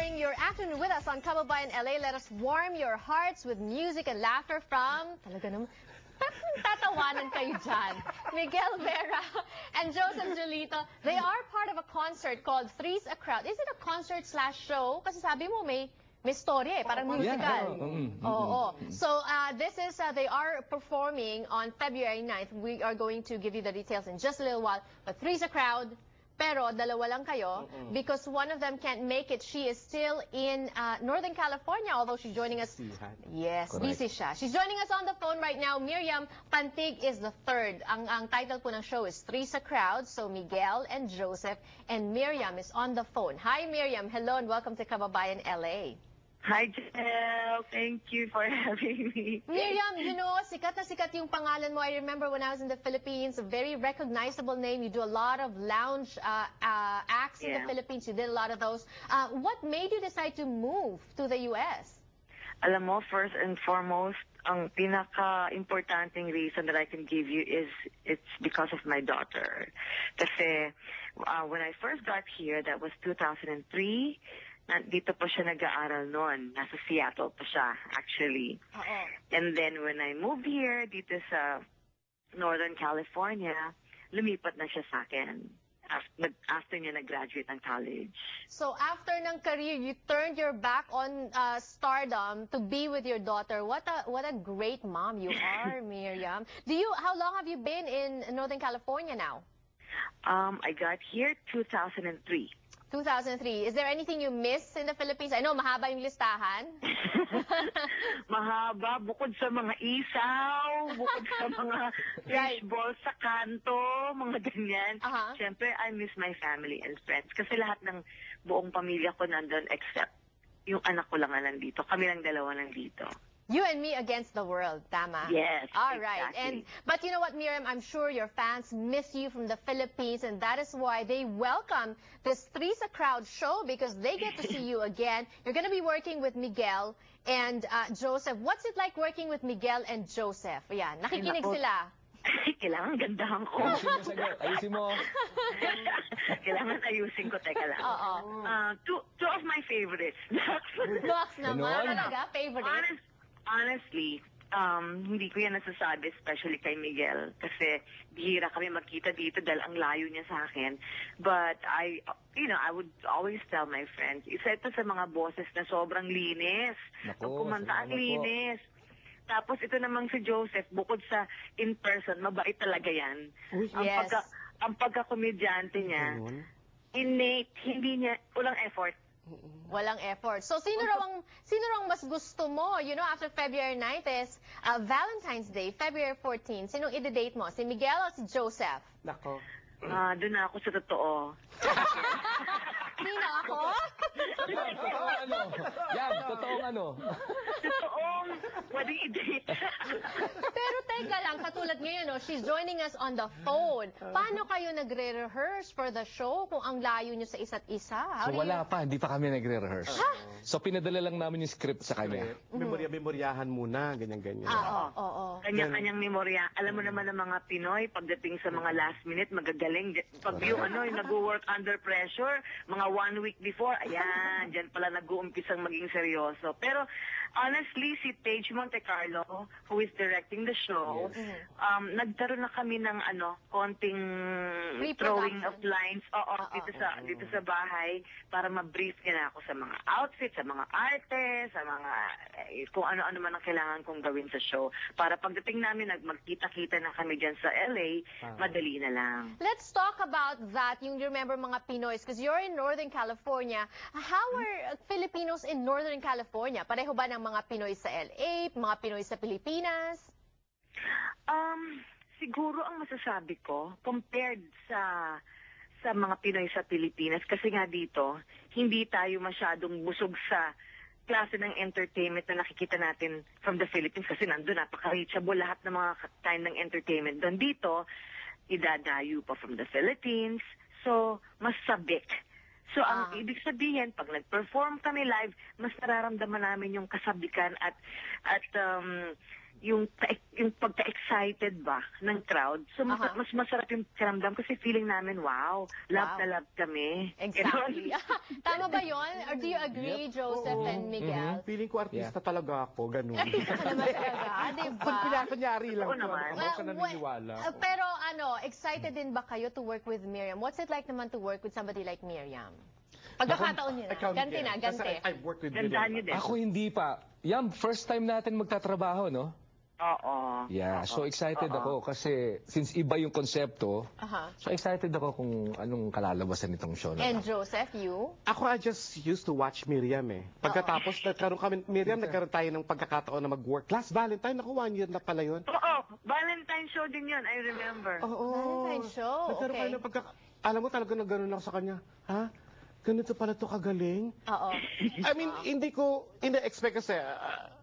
starring your afternoon with us on Kababayan LA. Let us warm your hearts with music and laughter from, talaga naman, tatawanan kayo dyan, Miguel Vera and Joseph Julito. They are part of a concert called Three's a Crowd. Is it a concert/show? Kasi sabi mo may story parang musical. Oo. So this is, they are performing on February 9th. We are going to give you the details in just a little while. But Three's a Crowd. Pero dalawa lang kayo because one of them can't make it. She is still in Northern California, although she's joining us. Yes, busy siya. She's joining us on the phone right now. Miriam Pantig is the third. Ang title po ng show is Three's a Crowd. So Miguel and Joseph and Miriam is on the phone. Hi Miriam, hello and welcome to Kababayan LA. Hi, Janelle. Thank you for having me. Miriam, you know, sikat na sikat yung pangalan mo. I remember when I was in the Philippines, a very recognizable name. You do a lot of lounge acts in the Philippines. You did a lot of those. What made you decide to move to the U.S.? Alam mo, first and foremost, ang pinaka-importanting reason that I can give you is it's because of my daughter. Kasi when I first got here, that was 2003. Dito pa siya nag-aaral noon. Nasa Seattle pa siya, actually. And then when I moved here, dito sa Northern California, lumipat na siya sa akin after niya nag-graduate ng college. So after ng career, you turned your back on stardom to be with your daughter. What a great mom you are, Miriam. How long have you been in Northern California now? I got here 2003. 2003. Is there anything you miss in the Philippines? I know, mahaba yung listahan. Mahaba, bukod sa mga isaw, bukod sa mga fishball sa kanto, mga ganyan. Siyempre, I miss my family and friends. Kasi lahat ng buong pamilya ko nandun except yung anak ko lang na nandito. Kami lang dalawa nandito. You and me against the world, tama? Yes, all right. exactly. But you know what, Miriam? I'm sure your fans miss you from the Philippines, and that is why they welcome this Three's a Crowd show because they get to see you again. You're going to be working with Miguel and Joseph. What's it like working with Miguel and Joseph? Yan, nakikinig sila. Kailangan gandahan ko. Ayusin mo. Kailangan ayusin ko. Teka lang. Two of my favorites. Nox naman. Talaga, favorite? Honestly, hindi ko yan nasasabi, especially kay Miguel, kasi bihira kami magkita dito dahil ang layo niya sa akin. But I would always tell my friends, isa ito sa mga boses na sobrang linis. Pag kumanta, ang linis. Tapos ito namang si Joseph, bukod sa in-person, mabait talaga yan. Ang pagka-komedyante niya, innate, hindi niya, walang effort. Walang effort. So, sino raw mas gusto mo? You know, after February 9th is Valentine's Day, February 14. Sinong i-date mo? Si Miguel o si Joseph? Nako. Doon na ako sa totoo. Sino ako? Totoong ano? Totoong pwedeng i-date. Pero teka lang, katulad ngayon, no, she's joining us on the phone. Paano kayo nagre-rehearse for the show kung ang layo nyo sa isa't isa? So wala pa, hindi pa kami nagre-rehearse. So pinadala lang namin yung script sa kanya. Memoryahan muna, ganyan-ganyan. Oo. Kanya-kanyang memorya. Alam mo naman ng mga Pinoy, pagdating sa mga last minute, magagaling. Pag yung nag-work under pressure, mga 1 week before, ayan, dyan pala nag-uumpisang maging seryoso. Pero honestly, si Paige Montecarlo, who is directing the show, nagkaroon na kami ng konting throwing of lines dito sa bahay para ma-brief niya na ako sa mga outfits, sa mga arte, sa mga kung ano-ano man ang kailangan kong gawin sa show. Para pagdating namin, magkita-kita na kami dyan sa LA, madali na lang. Let's talk about that, yung remember mga Pinoys, because you're in Northern California. How are Filipinos in Northern California? Pareho ba ng mga Pinoy sa LA, mga Pinoy sa Pilipinas? Siguro ang masasabi ko, compared sa mga Pinoy sa Pilipinas, kasi nga dito, hindi tayo masyadong busog sa klase ng entertainment na nakikita natin from the Philippines kasi nandun, napaka-reachable lahat ng mga kind ng entertainment. Doon dito, idadayo pa from the Philippines, so mas sabik. So, ang ibig sabihin, pag nag-perform kami live, mas nararamdaman namin yung kasabikan at yung pagka-excited ba ng crowd. So, mas masarap yung karamdam kasi feeling namin, wow, love Wow. na love kami. Exactly. Tama ba yun? Or do you agree, Joseph and Miguel? Feeling ko artista talaga ako, ganun. Artista ka naman talaga, di ba? Kunyari lang. Oo naman. Ako ka naniniwala. Pero excited din ba kayo to work with Miriam? What's it like naman to work with somebody like Miriam? Pagkakataon niyo na. Ikaw, Ganti Miguel. na, ganti. Kasi I've worked with Gandahan niyo Miriam. din. Ako hindi pa. Yan, first time natin magtatrabaho, no? Oo. Yeah, so excited Oo. ako kasi since iba yung konsepto, Aha. so excited ako kung anong kalalabasan nitong show na And to. Joseph, you? Ako, I just used to watch Miriam eh. Pagkatapos, nagkaroon tayo ng pagkakataon na mag-work. Last Valentine, ako 1 year na pala yun. Oo, Valentine show din yun, I remember. Oo. Valentine show, Nagkaroon okay. tayo ng alam mo talaga nagkaroon ako sa kanya. Ha? Ganito pala to kagaling? Oo. I mean, hindi ko ina-expect kasi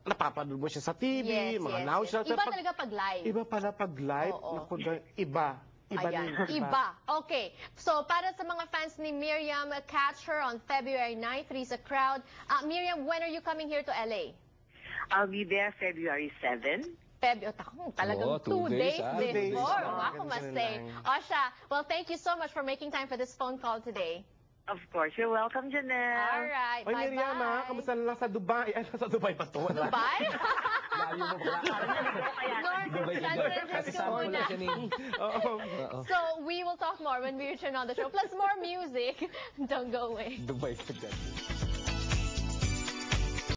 napapanood mo siya sa TV, mga now shows. Iba talaga pag live. Iba pala pag live. Oo. Naku, iba. Iba Ayan, din. iba. Okay. So, para sa mga fans ni Miriam, catch her on February 9, Three's a Crowd. Miriam, when are you coming here to LA? I'll be there February 7. Talagang 2 2 days days, 2 days. before. Oo, Ako ganun must lang. say. Osha, well, thank you so much for making time for this phone call today. Of course, you're welcome, Janelle. All right, Oy, bye-bye. Miriam, kamusta na lang sa Dubai? Ay, sa Dubai ba to? Dubai? Layo mo ba? North San Francisco Kasama mo muna. lang siya ni... Oo. So, we will talk more when we return on the show. Plus more music. Don't go away. Dubai ka dyan.